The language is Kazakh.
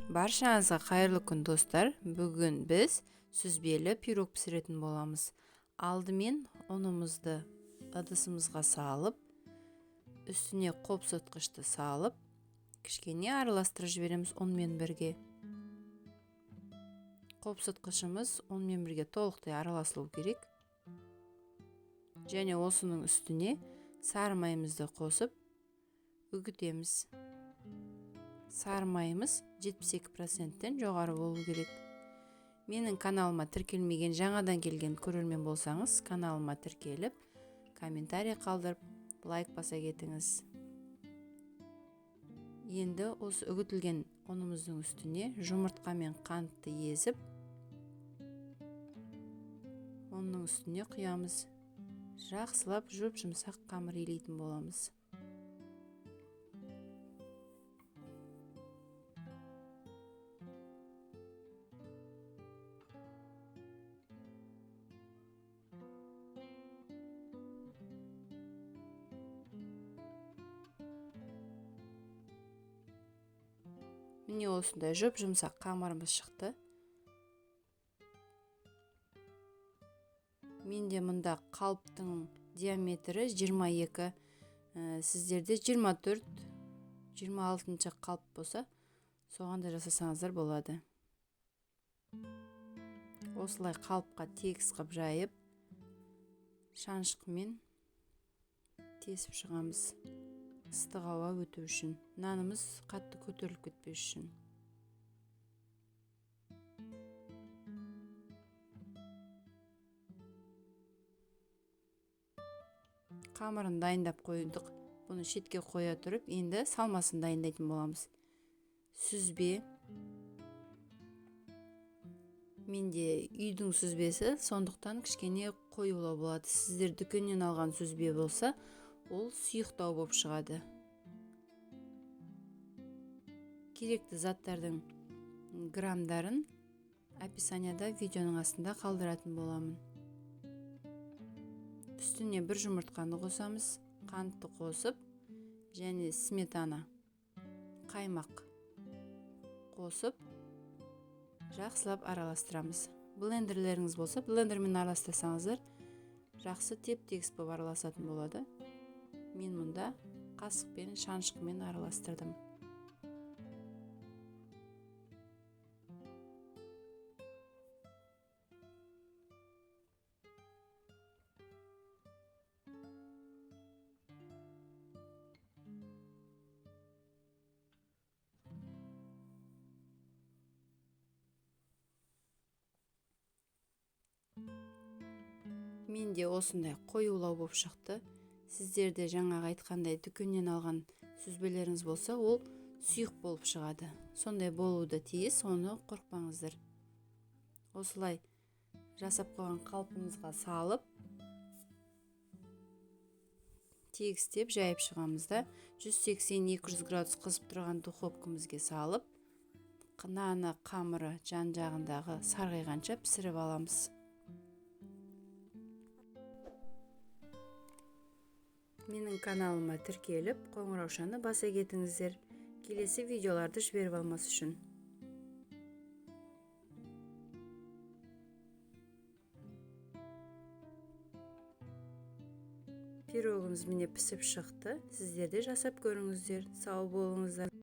Баршаңызға қайырлы күн достар. Бүгін біз сүзбелі пирог пісіретін боламыз. Алдымен ұнымызды ыдысымызға салып, үстіне қопсытқышты салып, кішкене араластырып жібереміз ұнмен бірге. Қопсытқышымыз ұнмен бірге толықтай араласылу керек. Және осының үстіне сары майымызды қосып үгітеміз. Сары майымыз 72%-тен жоғары болу керек. Менің каналыма тіркелмеген, жаңадан келген көрермен болсаңыз, каналыма тіркеліп, комментарий қалдырып, лайк баса кетіңіз. Енді осы үгітілген ұнымыздың үстіне жұмыртқа мен қантты езіп, оның үстіне құямыз. Жақсылап жұмсақ қамыр илейтін боламыз. Міне осындай жұмсақ қамырымыз шықты. Менде мұнда қалыптың диаметрі 22, сіздерде 24-26 қалып болса, соғанда жасасаңыздар болады. Осылай қалыпқа тегіс қып жайып, шаншқымен тесіп шығамыз. Ыстық ауа өту үшін, нанымыз қатты көтеріліп кетпес үшін. Қамырын дайындап қойдық. Бұны шетке қоя тұрып, енді салмасын дайындайтын боламыз. Сүзбе. Менде үйдің сүзбесі, сондықтан кішкене қоюлау болады. Сіздер дүкеннен алған сүзбе болса, ол сұйықтау болып шығады. Керекті заттардың грамдарын описанияда видеоның астында қалдыратын боламын. Үстіне бір жұмыртқаны қосамыз, қантты қосып, және сметана, қаймақ қосып, жақсылап араластырамыз. Блендерлеріңіз болса, блендермен араластырсаңыздар, жақсы теп-тегіс болып араласатын болады. Мен мұнда қасықпен, шаншқымен араластырдым. Менде осындай қоюлау болып шықты. Сіздерде жаңағы айтқандай дүкеннен алған сүзбелеріңіз болса, ол сұйық болып шығады. Сондай болуды тиіс, оны қорықпаңыздар. Осылай жасап қойған қалпымызға салып, тегістеп жайып шығамыз да, 180-200 градус қызып тұрған духовкамызге салып, наны қамыры жан-жағындағы сарғайғанша пісіріп аламыз. Менің каналыма тіркеліп, қоңыраушаны баса кетіңіздер, келесі видеоларды жіберіп алмас үшін. Пирогымыз міне пісіп шықты. Сіздер де жасап көріңіздер. Сау болыңыздар.